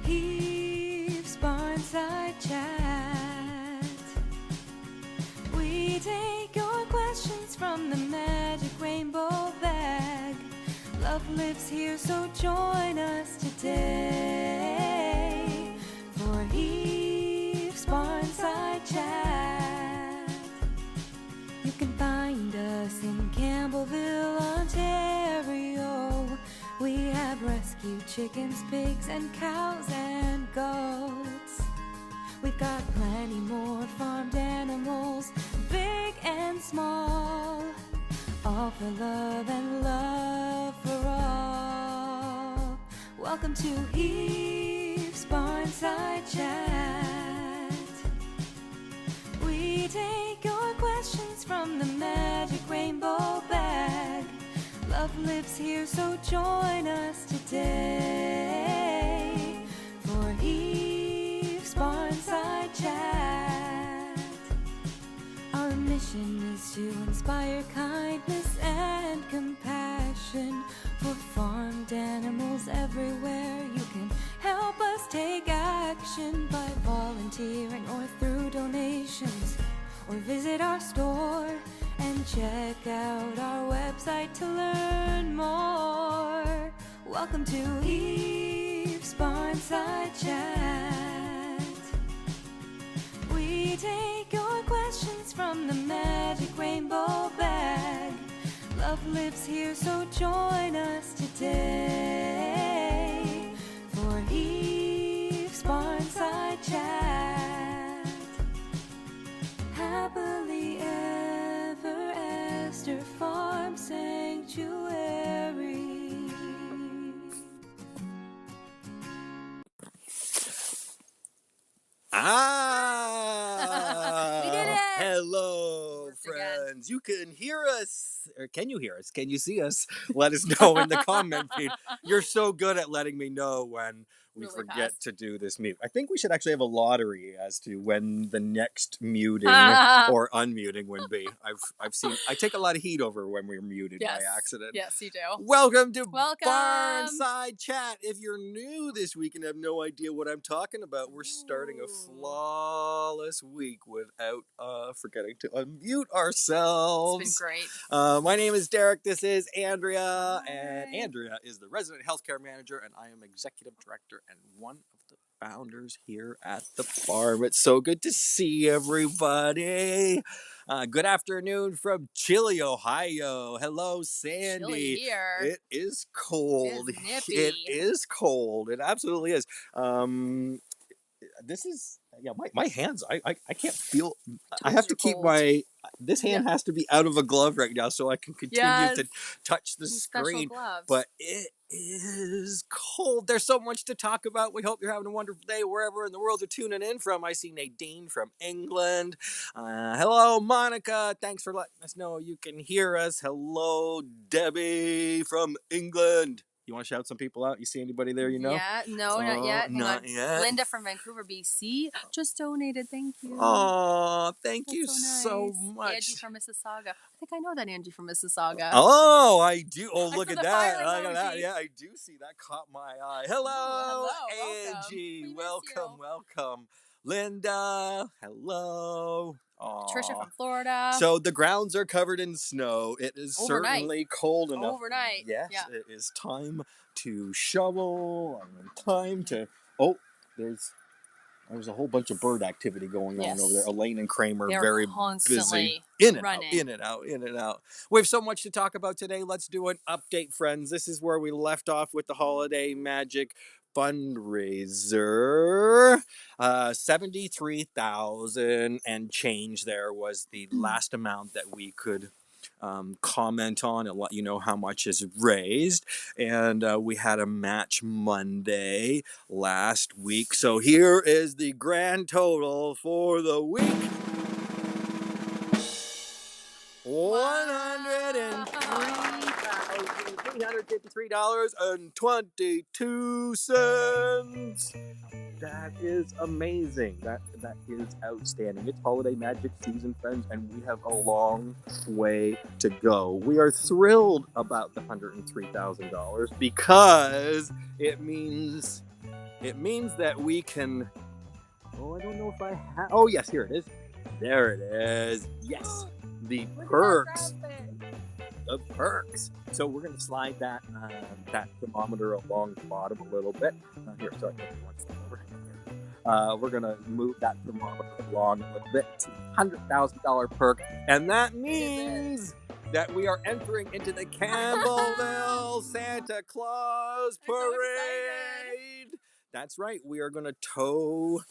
Heaves Barnside Chat. We take your questions from the magic rainbow bag. Love lives here, so join us today for Heaves Barnside Chat. You can find us in Campbellville, Ontario. We have rescued chickens, pigs, and cows and goats. We've got plenty more farmed animals, big and small. All for love and love for all. Welcome to Heaves Barnside Chat. We take your questions from the magic rainbow bag. Love lives here, so join us today for Heaves Barnside Chat. Our mission is to inspire kindness and compassion for farmed animals everywhere. You can help us take action by volunteering or through donations, or visit our store and check out our website to learn more. Welcome to Heaves Barnside Chat. We take your questions from the magic rainbow bag. Love lives here, so join us today for Heaves Barnside Chat. Happily ever after Farm Sanctuary. We did it! Hello, Worked friends. You can hear us, or can you hear us? Can you see us? Let us know in the comment feed. You're so good at letting me know when we Really forget fast. to do this mute. I think we should actually have a lottery as to when the next muting or unmuting would be. I've seen. I take a lot of heat over when we're muted by accident. Yes, you do. Welcome to Welcome. Barnside Chat. If you're new this week and have no idea what I'm talking about, we're starting a flawless week without forgetting to unmute ourselves. It's been great. My name is Derek. This is Andrea. Hi. And Andrea is the resident healthcare manager, and I am executive director and one of the founders here at the farm. It's so good to see everybody. Good afternoon from Chile, Ohio. Hello, Sandy. Chilly here. It is cold. It is nippy. It is cold. It absolutely is. This is my hands. I can't feel. I have to keep cold. this hand has to be out of a glove right now so I can continue to touch the screen. Gloves. But it is cold. There's so much to talk about. We hope you're having a wonderful day wherever in the world you're tuning in from. I see Nadine from England. Hello, Monica. Thanks for letting us know you can hear us. Hello, Debbie from England. You want to shout some people out? You see anybody there you know? Yeah, no, not yet. Not yet. Linda from Vancouver, BC, just donated. Thank you. Oh, thank you That's so much. Angie from Mississauga. I think I know that Angie from Mississauga. Oh, I do. Oh, look I at saw the that. fire Look at that. emoji. Yeah, I do see that. Caught my eye. Hello, Angie. We miss Welcome, you. welcome. Linda, hello. Patricia from Florida. So the grounds are covered in snow. It is certainly cold enough. Overnight. Yes, yeah. It is time to shovel and time to... Oh, there's a whole bunch of bird activity going on over there. Elaine and Kramer are very busy. In and out. We have so much to talk about today. Let's do an update, friends. This is where we left off with the Holiday Magic fundraiser. 73,000 and change there was the last amount that we could comment on and let you know how much is raised. And we had a match Monday last week. So here is the grand total for the week. $103,353.22. That is amazing. That is outstanding. It's Holiday Magic season, friends, and we have a long way to go. We are thrilled about the $103,000 because it means it means that we can. Oh, I don't know if I have. Oh, yes, here it is. There it is. Yes, the perks. The perks. So we're gonna slide that thermometer along the bottom a little bit. Here, sorry, we're gonna move that thermometer along a little bit. It's $100,000 perk, and that means that we are entering into the Campbellville Santa Claus Parade. That's right. We are gonna tow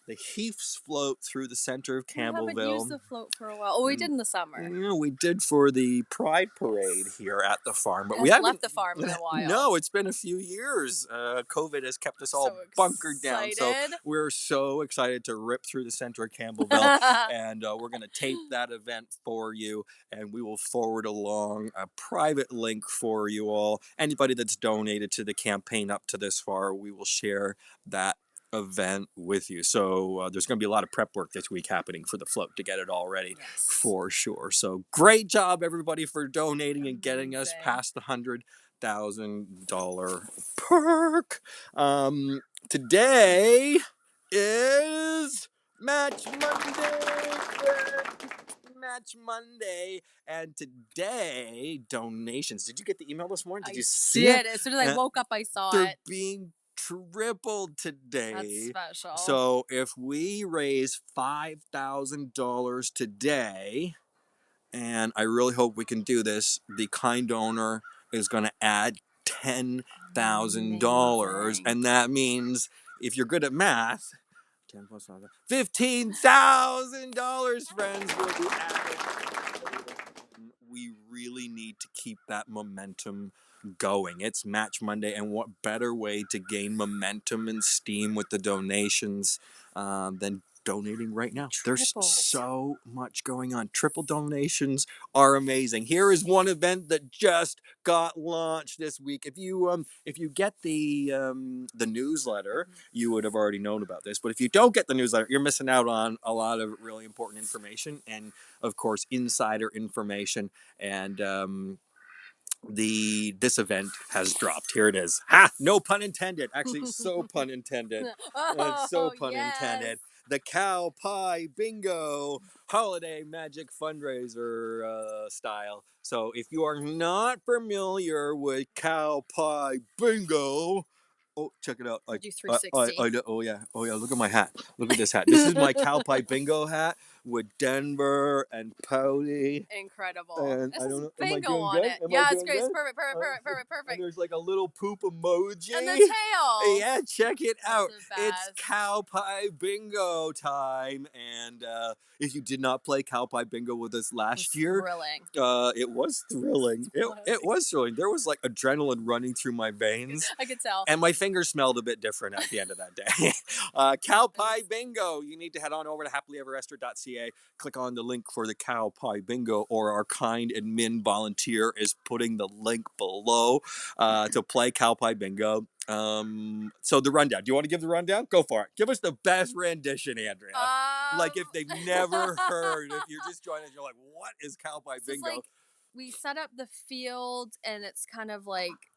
the Heath's float through the center of Campbellville. We haven't used the float for a while. Oh, we did in the summer. Yeah, we did for the Pride Parade here at the farm, but we haven't haven't left the farm in a while. No, it's been a few years. COVID has kept us all bunkered down, so we're so excited to rip through the center of Campbellville, and we're going to tape that event for you, and we will forward along a private link for you all. Anybody that's donated to the campaign up to this far, we will share that event with you. So there's going to be a lot of prep work this week happening for the float to get it all ready for sure. So great job everybody for donating and getting us past the $100,000 perk. Today is Match Monday, and today donations. Did you get the email this morning? Did you see it? As soon as I woke up, I saw They're it. being tripled today. That's special. So if we raise $5,000 today, and I really hope we can do this, the kind donor is going to add $10,000, and that means if you're good at math, 10 plus 5, $15,000, friends, will be added. We really need to keep that momentum going. It's Match Monday, and what better way to gain momentum and steam with the donations than donating right now? There's so much going on. Triple donations are amazing. Here is one event that just got launched this week. If you get the newsletter, you would have already known about this. But if you don't get the newsletter, you're missing out on a lot of really important information, and of course insider information. And this event has dropped. Here it is. Ha! No pun intended. Actually, so pun intended. Intended. The Cow Pie Bingo Holiday Magic Fundraiser style. So if you are not familiar with Cow Pie Bingo, oh, check it out. I do 360. Oh yeah. Look at my hat. Look at this hat. This is my Cow Pie Bingo hat with Denver and Pouty. Incredible. And this I don't know. Bingo on it. Yeah, it's great. It's perfect. And there's like a little poop emoji. And the tail. Yeah, check it out. It's Cow Pie Bingo time. And if you did not play Cow Pie Bingo with us last year, it was thrilling. It was thrilling. There was like adrenaline running through my veins. I could tell. And my fingers smelled a bit different at the end of that day. Cow Pie Bingo. You need to head on over to happilyeverester.ca. Click on the link for the Cow Pie Bingo, or our kind admin volunteer is putting the link below to play Cow Pie Bingo. So the rundown. Do you want to give the rundown? Go for it. Give us the best rendition, Andrea. Like if they've never heard, if you're just joining us, you're like, what is Cow Pie Bingo? Like, we set up the field, and it's kind of like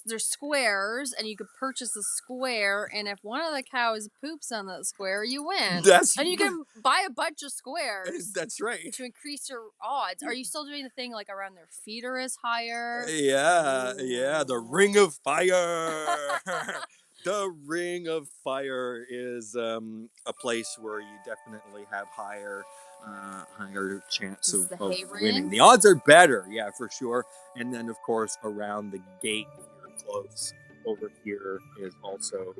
there's squares, and you could purchase a square, and if one of the cows poops on that square, you win. And you can buy a bunch of squares. That's right. To increase your odds. Are you still doing the thing like around their feeder is higher? Yeah. The Ring of Fire. The Ring of Fire is a place where you definitely have higher chance of winning. The odds are better, yeah, for sure. And then, of course, around the gate here close over here is also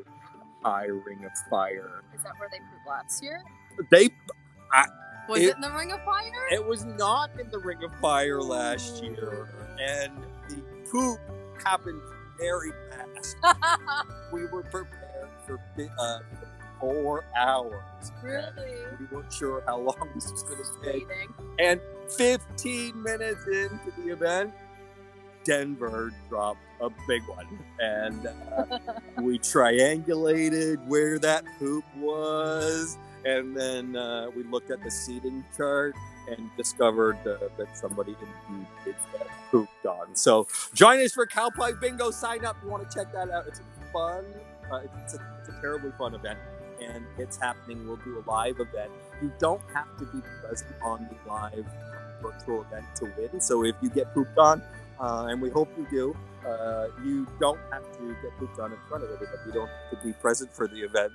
High Ring of Fire. Is that where they pooped last year? Was it in the Ring of Fire? It was not in the Ring of Fire last year. And the poop happened very fast. We were prepared for 4 hours. Really? We weren't sure how long this was going to take. And 15 minutes into the event, Denver dropped a big one. And we triangulated where that poop was. And then we looked at the seating chart and discovered that somebody indeed did get pooped on. So join us for Cow Pie Bingo. Sign up. You want to check that out. It's a fun It's a terribly fun event, and it's happening. We'll do a live event. You don't have to be present on the live virtual event to win. So if you get pooped on, and we hope you do, you don't have to get pooped on in front of everybody. You don't have to be present for the event,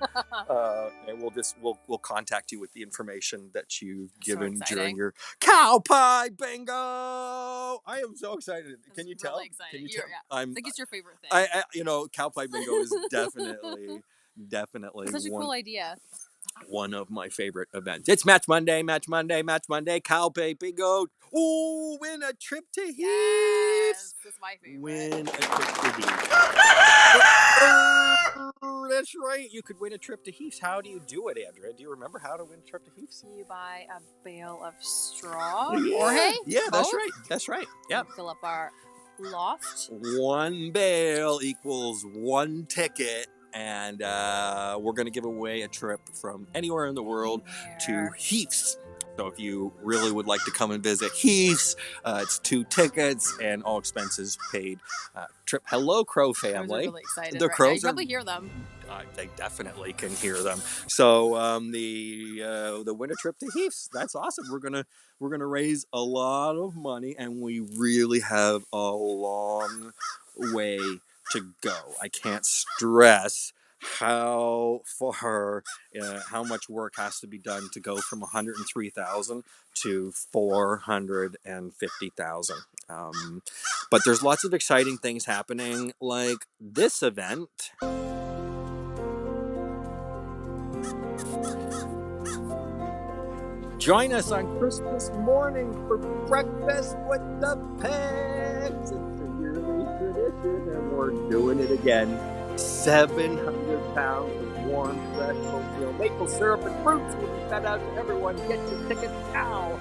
and we'll contact you with the information that you've given during your cow pie bingo. I am so excited. Can you tell? Really excited. Can you tell? I think it's your favorite thing. I cow pie bingo is definitely Such a cool idea. One of my favorite events. It's Match Monday, cow pie bingo. Ooh, win a trip to Heaps. Yes, that's my favorite. Win a trip to Heaps. That's right. You could win a trip to Heaps. How do you do it, Andrea? Do you remember how to win a trip to Heaps? You buy a bale of straw Yeah. or hay? Yeah, that's right. That's right. Yeah. Fill up our loft. One bale equals one ticket. And we're going to give away a trip from anywhere in the world to Heaps. So if you really would like to come and visit Heaps, it's 2 tickets and all expenses paid. Trip. Hello, Crow family. Crows are really excited. The crows you probably hear them. They definitely can hear them. So the winter trip to Heaps. That's awesome. We're gonna raise a lot of money, and we really have a long way to go. I can't stress how far, how much work has to be done to go from 103,000 to 450,000. But there's lots of exciting things happening, like this event. Join us on Christmas morning for breakfast with the pigs. It's a yearly tradition, and we're doing it again. 700 pounds of warm, fresh oatmeal, maple syrup, and fruits will be fed out to everyone. Get your tickets now.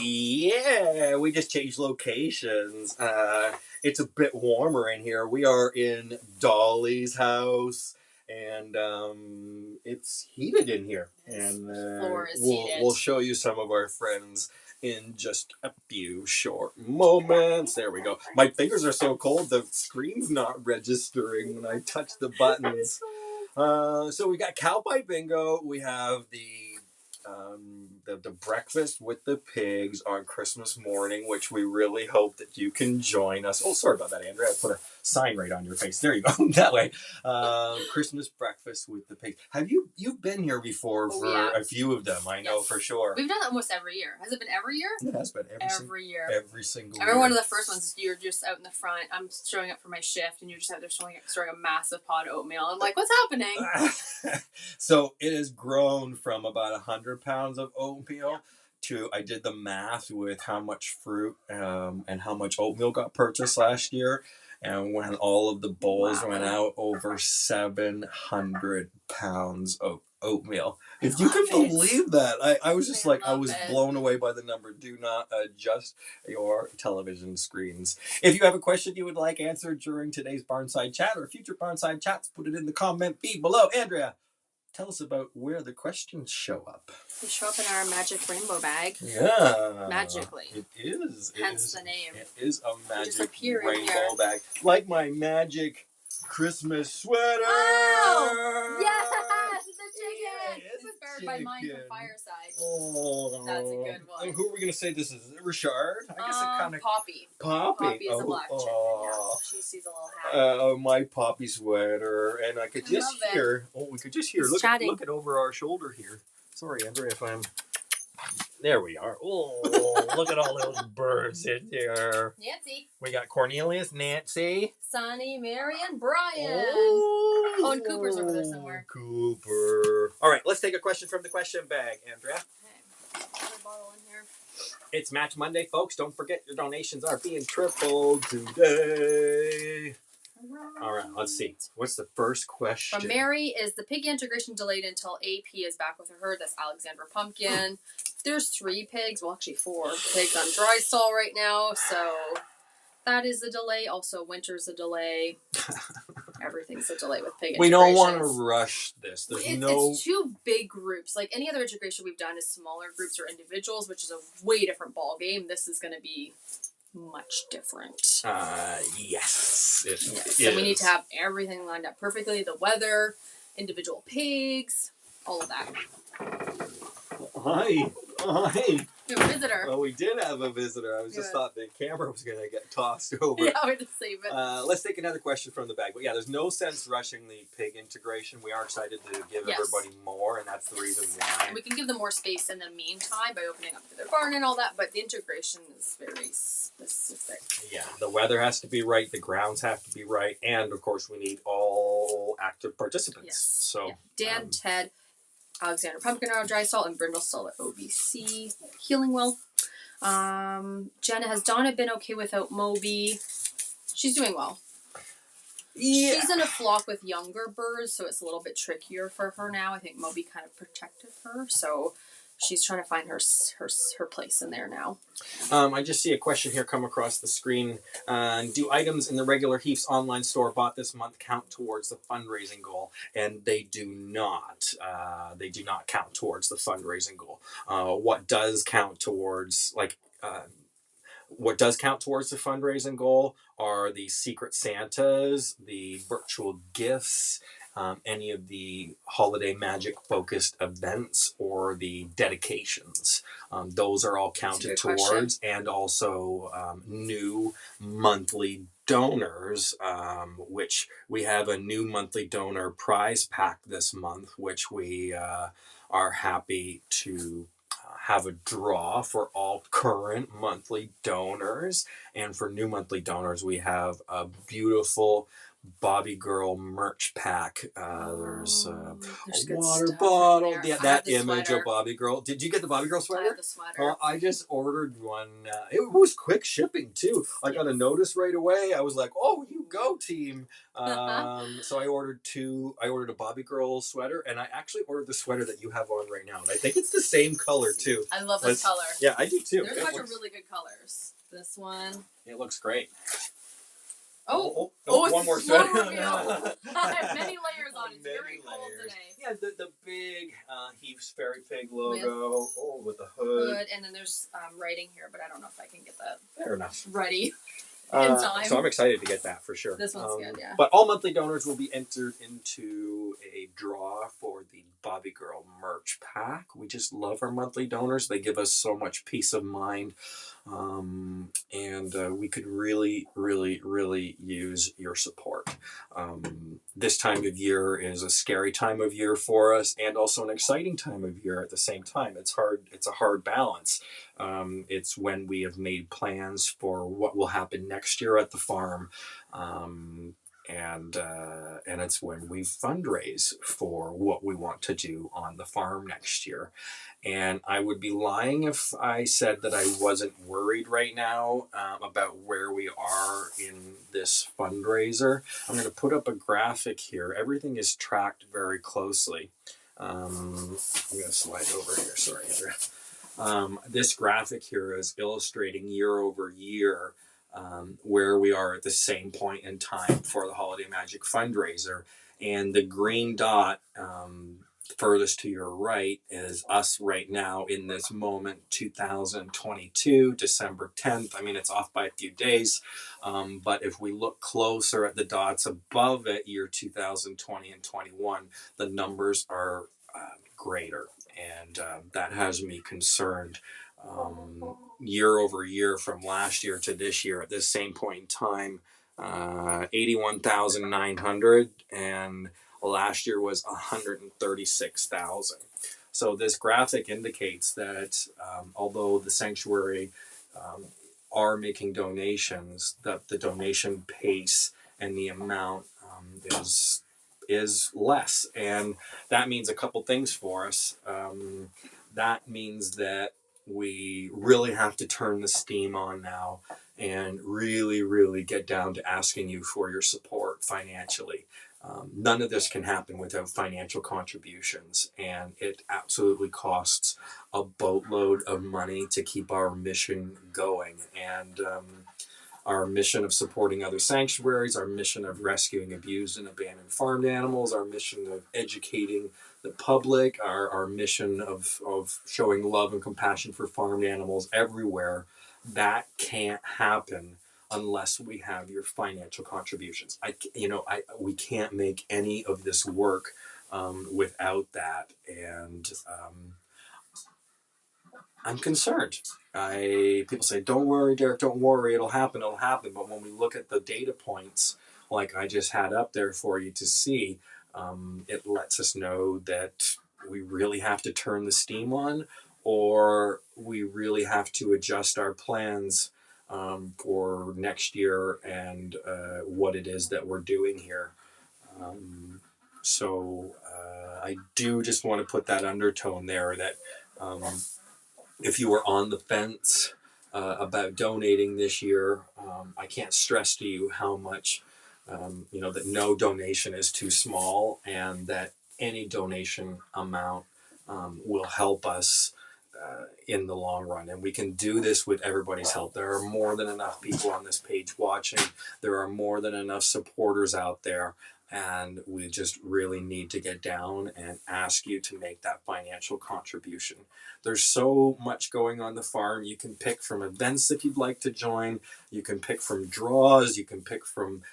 Yeah, we just changed locations. It's a bit warmer in here. We are in Dolly's house, and it's heated in here. And floor is heated. We'll show you some of our friends in just a few short moments. There we go. My fingers are so cold, the screen's not registering when I touch the buttons. So we got cow pie bingo. We have the breakfast with the pigs on Christmas morning, which we really hope that you can join us. Oh, sorry about that, Andrea. I put a sign right on your face. There you go. That way. Christmas breakfast with the pigs. You've been here before for a few of them, I know for sure. We've done it almost every year. Has it been every year? It has been every year. Every single year. I remember one of the first ones, you're just out in the front. I'm showing up for my shift, and you're just out there storing a massive pot of oatmeal. I'm like, what's happening? So it has grown from about 100 pounds of oatmeal to, I did the math with how much fruit and how much oatmeal got purchased last year. And when all of the bowls went out, over 700 pounds of oatmeal. If you can believe that. I was just I was blown away by the number. Do not adjust your television screens. If you have a question you would like answered during today's Barnside Chat or future Barnside Chats, put it in the comment feed below. Andrea, tell us about where the questions show up. They show up in our magic rainbow bag. Yeah. Magically. It is. Hence the name. It is a magic rainbow bag. Like my magic Christmas sweater. Oh! Yes! It's a chicken! It's inspired by mine from Fireside. Oh. That's a good one. Who are we going to say this is? Richard? I guess it kind of... Poppy. Poppy is a black chicken. Yeah. She sees a little hat. My Poppy sweater. And I could just hear... Oh, we could just hear... Look at over our shoulder here. Sorry, Andrea, if I'm... There we are. Oh, look at all those birds in there. Nancy. We got Cornelius, Nancy. Sonny, Mary, and Brian. Oh, and Cooper's over there somewhere. Cooper. All right, let's take a question from the question bag, Andrea. Okay. Another bottle in It's Match Monday, folks. Don't forget your donations are being tripled today. All right, let's see. What's the first question? From Mary, is the pig integration delayed until AP is back with her herd? That's Alexandra Pumpkin. There's 3 pigs, well, actually 4 pigs on dry stall right now, so that is a delay. Also, winter's a delay. Everything's a delay with pig integrations. We don't want to rush this. It's 2 big groups. Like any other integration we've done is smaller groups or individuals, which is a way different ball game. This is going to be much different. Yes. So we need to have everything lined up perfectly. The weather, individual pigs, all of that. Hi. We have a visitor. Well, we did have a visitor. I was just thought the camera was going to get tossed over. Yeah, we just save it. Let's take another question from the bag. But yeah, there's no sense rushing the pig integration. We are excited to give everybody more, and that's the reason why. And we can give them more space in the meantime by opening up their barn and all that, but the integration is very specific. Yeah, the weather has to be right, the grounds have to be right, and of course we need all active participants. Yes. So Dan, Ted, Alexander Pumpkin on dry salt, and Brindle still at OBC, healing well. Jenna, has Donna been okay without Moby? She's doing well. Yeah. She's in a flock with younger birds, so it's a little bit trickier for her now. I think Moby kind of protected her, so she's trying to find her place in there now. I just see a question here come across the screen. Do items in the regular Heaps online store bought this month count towards the fundraising goal? And they do not. They do not count towards the fundraising goal. What does count towards the fundraising goal are the Secret Santas, the virtual gifts, any of the holiday magic focused events, or the dedications. Those are all counted towards, and also new monthly donors, which we have a new monthly donor prize pack this month, which we are happy to have a draw for all current monthly donors. And for new monthly donors, we have a beautiful Bobby Girl merch pack. There's a water bottle. Yeah, that image sweater of Bobby Girl. Did you get the Bobby Girl sweater? I have the sweater. I just ordered one. It was quick shipping too. I got a notice right away. I was like, "Oh, you go, team!" So I ordered 2. I ordered a Bobby Girl sweater, and I actually ordered the sweater that you have on right now. And I think it's the same color too. I love this color. Yeah, I do too. There's a bunch of really good colors. This one. It looks great. Oh, one more sweater. I have many layers on it. It's very cold today. Yeah, the big Heaps Fairy Pig logo. With the hood. And then there's writing here, but I don't know if I can get that Fair enough. ready in time. So I'm excited to get that for sure. This one's good, yeah. But all monthly donors will be entered into a draw for the Bobby Girl merch pack. We just love our monthly donors. They give us so much peace of mind. And we could really, really, really use your support. This time of year is a scary time of year for us, and also an exciting time of year at the same time. It's hard. It's a hard balance. It's when we have made plans for what will happen next year at the farm. And it's when we fundraise for what we want to do on the farm next year. And I would be lying if I said that I wasn't worried right now about where we are in this fundraiser. I'm going to put up a graphic here. Everything is tracked very closely. I'm going to slide over here. Sorry, Andrea. This graphic here is illustrating year over year where we are at the same point in time for the Holiday Magic fundraiser. And the green dot furthest to your right is us right now in this moment, 2022, December 10th. I mean, it's off by a few days. But if we look closer at the dots above it, year 2020 and 21, the numbers are greater. And that has me concerned. Year over year from last year to this year at this same point in time, 81,900, and last year was 136,000. So this graphic indicates that although the sanctuary are making donations, that the donation pace and the amount is less, and that means a couple things for us. That means that we really have to turn the steam on now and really, really get down to asking you for your support financially. None of this can happen without financial contributions, and it absolutely costs a boatload of money to keep our mission going. And our mission of supporting other sanctuaries, our mission of rescuing abused and abandoned farmed animals, our mission of educating the public, our mission of showing love and compassion for farmed animals everywhere, that can't happen unless we have your financial contributions. We can't make any of this work without that. And I'm concerned. People say, "Don't worry, Derek. Don't worry. It'll happen. It'll happen." But when we look at the data points, like I just had up there for you to see, it lets us know that we really have to turn the steam on, or we really have to adjust our plans for next year and what it is that we're doing here. So I do just want to put that undertone there that. If you were on the fence about donating this year, I can't stress to you how much, that no donation is too small, and that any donation amount will help us in the long run. And we can do this with everybody's help. There are more than enough people on this page watching. There are more than enough supporters out there. And we just really need to get down and ask you to make that financial contribution. There's so much going on the farm. You can pick from events that you'd like to join. You can pick from draws. You can pick from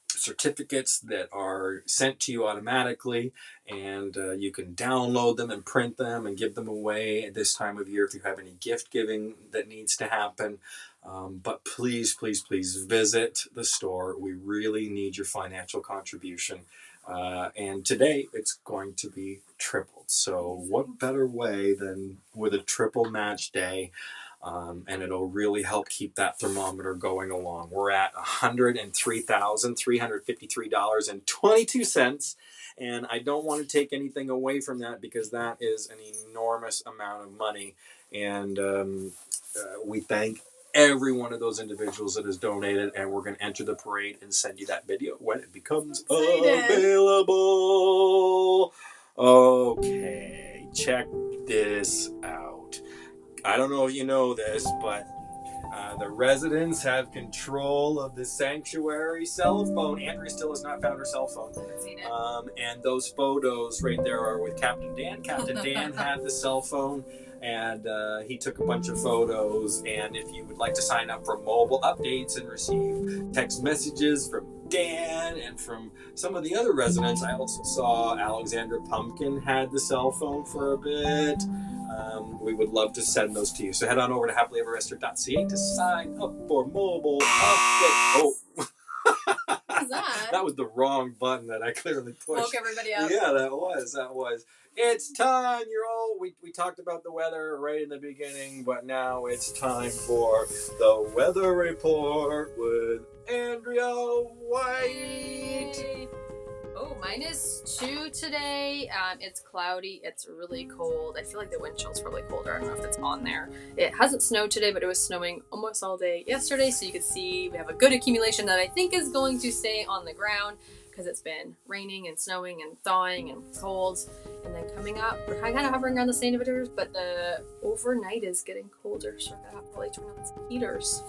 certificates that are sent to you automatically, and you can download them and print them and give them away at this time of year if you have any gift giving that needs to happen. But please, please, please visit the store. We really need your financial contribution. And today it's going to be tripled. So what better way than with a triple match day? And it'll really help keep that thermometer going along. We're at $103,353.22. And I don't want to take anything away from that because that is an enormous amount of money. And we thank every one of those individuals that has donated, and we're going to enter the parade and send you that video when it becomes available. Okay, check this out. I don't know if you know this, but the residents have control of the sanctuary cell phone. Andrea still has not found her cell phone. And those photos right there are with Captain Dan. Captain Dan had the cell phone, and he took a bunch of photos. And if you would like to sign up for mobile updates and receive text messages from Dan and from some of the other residents, I also saw Alexandra Pumpkin had the cell phone for a bit. We would love to send those to you. So head on over to happilyeverafter.ca to sign up for mobile updates. Oh. That was the wrong button that I clearly pushed. Woke everybody up. Yeah, that was. It's time, we talked about the weather right in the beginning, but now it's time for the weather report with Andrea White. Yay. Oh, -2 today. It's cloudy. It's really cold. I feel like the wind chill's probably colder. I don't know if it's on there. It hasn't snowed today, but it was snowing almost all day yesterday. So you can see we have a good accumulation that I think is going to stay on the ground because it's been raining and snowing and thawing and cold. And then coming up, we're kind of hovering around the same temperatures, but the overnight is getting colder. So we're going to have to probably turn on some heaters.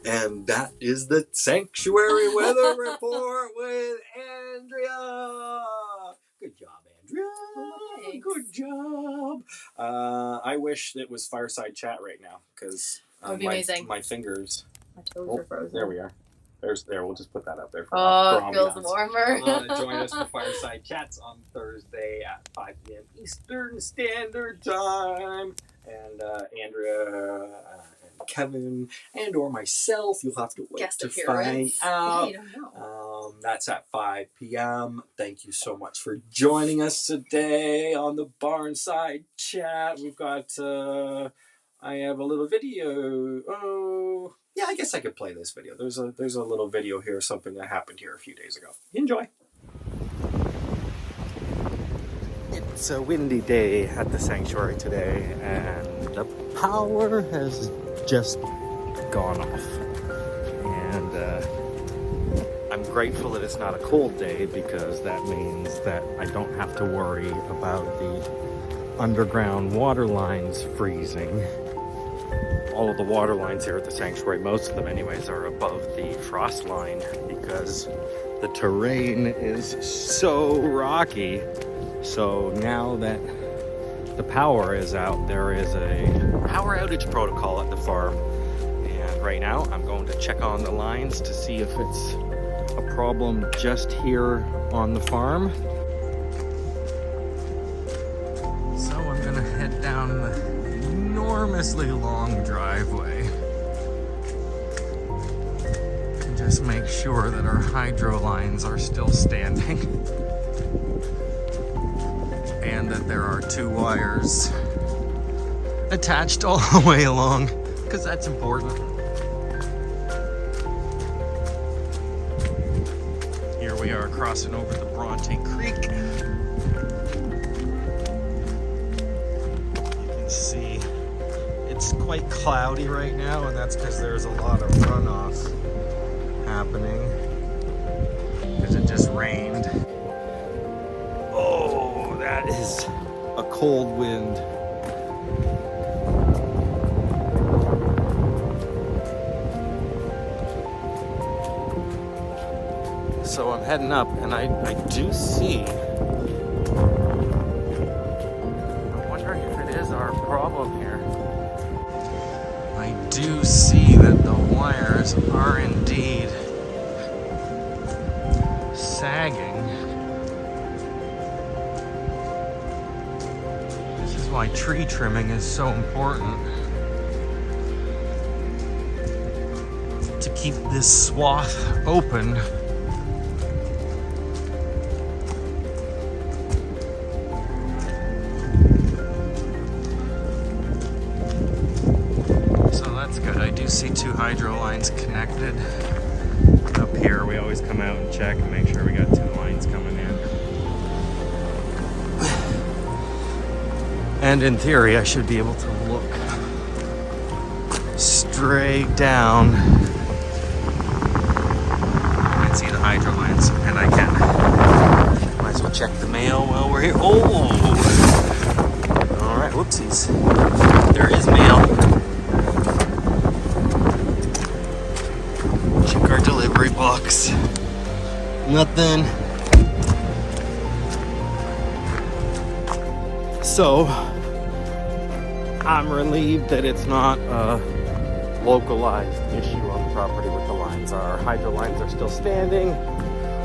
And that is the Sanctuary Weather Report with Andrea. Good job, Andrea. Thanks. Good job. I wish it was Fireside Chat right now because amazing. My fingers. My toes are frozen. There we are. There, we'll just put that up there. For it feels warmer. Join us for Fireside Chats on Thursday at 5 p.m. Eastern Standard Time. And Andrea... Kevin and or myself, you'll have to wait to find out. Yeah, you don't know. That's at 5 p.m. Thank you so much for joining us today on the Barnside Chat. We've got I have a little video. Oh yeah, I guess I could play this video. There's a little video here, something that happened here a few days ago. Enjoy. It's It's a windy day at the sanctuary today, and the power has just gone off. And I'm grateful that it's not a cold day, because that means that I don't have to worry about the underground water lines freezing. All of the water lines here at the sanctuary, most of them anyways, are above the frost line because the terrain is so rocky. So now that the power is out, there is a power outage protocol at the farm. And right now I'm going to check on the lines to see if it's a problem just here on the farm. So I'm gonna head down the enormously long driveway and just make sure that our hydro lines are still standing. And that there are 2 wires attached all the way along, because that's important. Here we are crossing over the Bronte Creek. You can see it's quite cloudy right now, and that's because there's a lot of runoff happening because it just rained. That is a cold wind. So I'm heading up, and I do see, I'm wondering if it is our problem here. I do see that the wires are indeed sagging. Why tree trimming is so important, to keep this swath open. So that's good. I do see 2 hydro lines connected. Up here we always come out and check and make sure we got 2 lines coming in. And in theory, I should be able to look straight down and see the hydro lines, and I can. Might as well check the mail while we're here. Oh! All right, whoopsies. There is mail. Check our delivery box. Nothing. So, I'm relieved that it's not a localized issue on the property with the lines. Our hydro lines are still standing,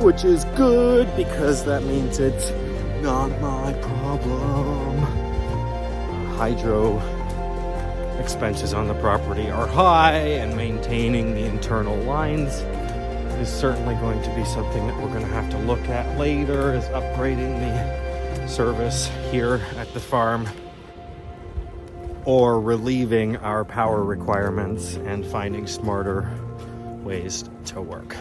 which is good because that means it's not my problem. Hydro expenses on the property are high, and maintaining the internal lines is certainly going to be something that we're going to have to look at later, is upgrading the service here at the farm, or relieving our power requirements and finding smarter ways to work.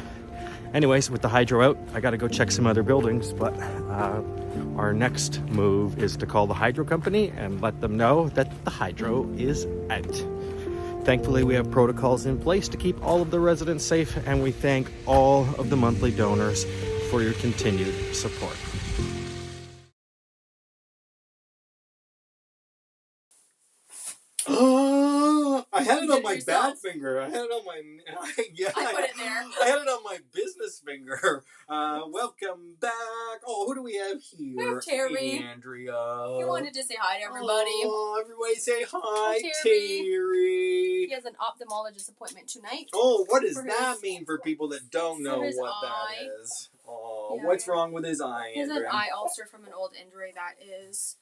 Anyways, with the hydro out, I gotta go check some other buildings, but our next move is to call the hydro company and let them know that the hydro is out. Thankfully, we have protocols in place to keep all of the residents safe, and we thank all of the monthly donors for your continued support. I had it on my bad finger. I had it on my yeah. I put it there. I had it on my business finger. Welcome back. Oh, who do we have here? We have Terry. Andrea. He wanted to say hi to everybody. Oh, everybody say hi, Hi, Terry. He has an ophthalmologist appointment tonight. Oh, what does that mean for people that don't know what eye. that is? Oh, Yeah. What's wrong with his eye, He has Andrea? an eye ulcer from an old injury that is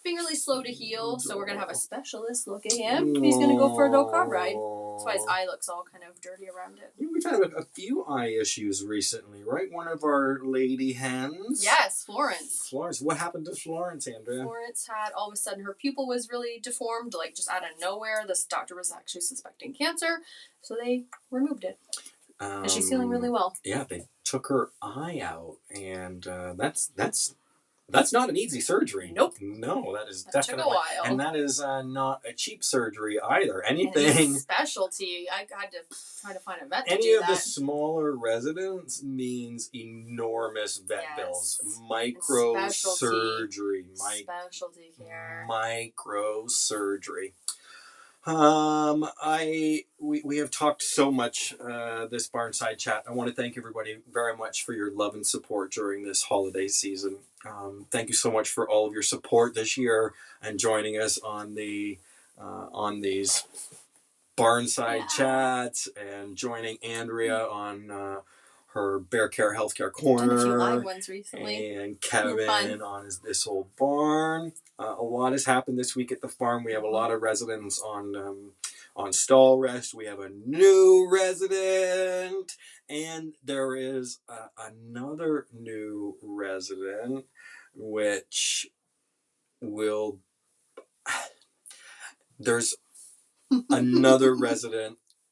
being really slow to heal, so we're going to have a specialist look at him. He's going to go for a go-kart ride. That's why his eye looks all kind of dirty around it. We've had a few eye issues recently, right? One of our lady hens. Yes, Florence. Florence. What happened to Florence, Andrea? Florence had, all of a sudden, her pupil was really deformed, like just out of nowhere. This doctor was actually suspecting cancer, so they removed it. And she's healing really well. Yeah, they took her eye out, and that's That's not an easy surgery. Nope. No, that is That definitely took a while. And that is not a cheap surgery either. Anything. And it's a specialty. I had to try to find a vet to Any do of that. the smaller residents means enormous vet bills. Micro surgery. Specialty care. Micro surgery. We have talked so much this Barnside Chat. I want to thank everybody very much for your love and support during this holiday season. Thank you so much for all of your support this year and joining us on these Barnside Chats and joining Andrea on her Bear Care Healthcare Corner. And a few live ones recently. And Kevin on This Old Barn. A lot has happened this week at the farm. We have a lot of residents on stall rest. We have a new resident. And there is another new resident, which will... There's another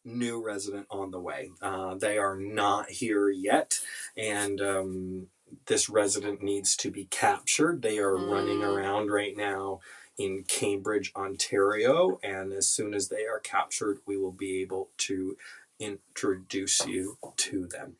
new resident on the way. They are not here yet, and this resident needs to be captured. They are running around right now in Cambridge, Ontario, and as soon as they are captured, we will be able to introduce you to them.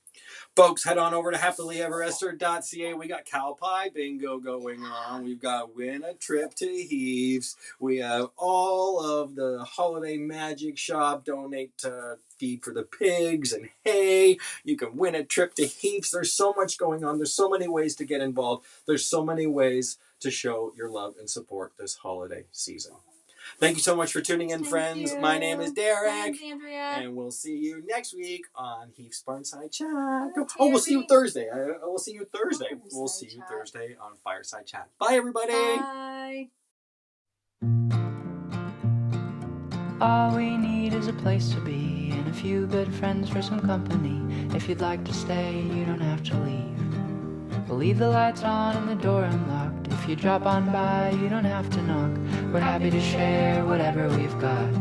Folks, head on over to happilyeverester.ca. We got cow pie bingo going on. We've got win a trip to Heaves. We have all of the holiday magic shop, donate to feed for the pigs and hay. You can win a trip to Heaves. There's so much going on. There's so many ways to get involved. There's so many ways to show your love and support this holiday season. Thank you so much for tuning in, friends. My name is Derek. Thanks, Andrea. And we'll see you next week on Heath's Barnside Chat. We'll see you Thursday. We'll see you Thursday. We'll see you Thursday on Fireside Chat. Bye, everybody. Bye. All we need is a place to be and a few good friends for some company. If you'd like to stay, you don't have to leave. We'll leave the lights on and the door unlocked. If you drop on by, you don't have to knock. We're happy to share whatever we've got.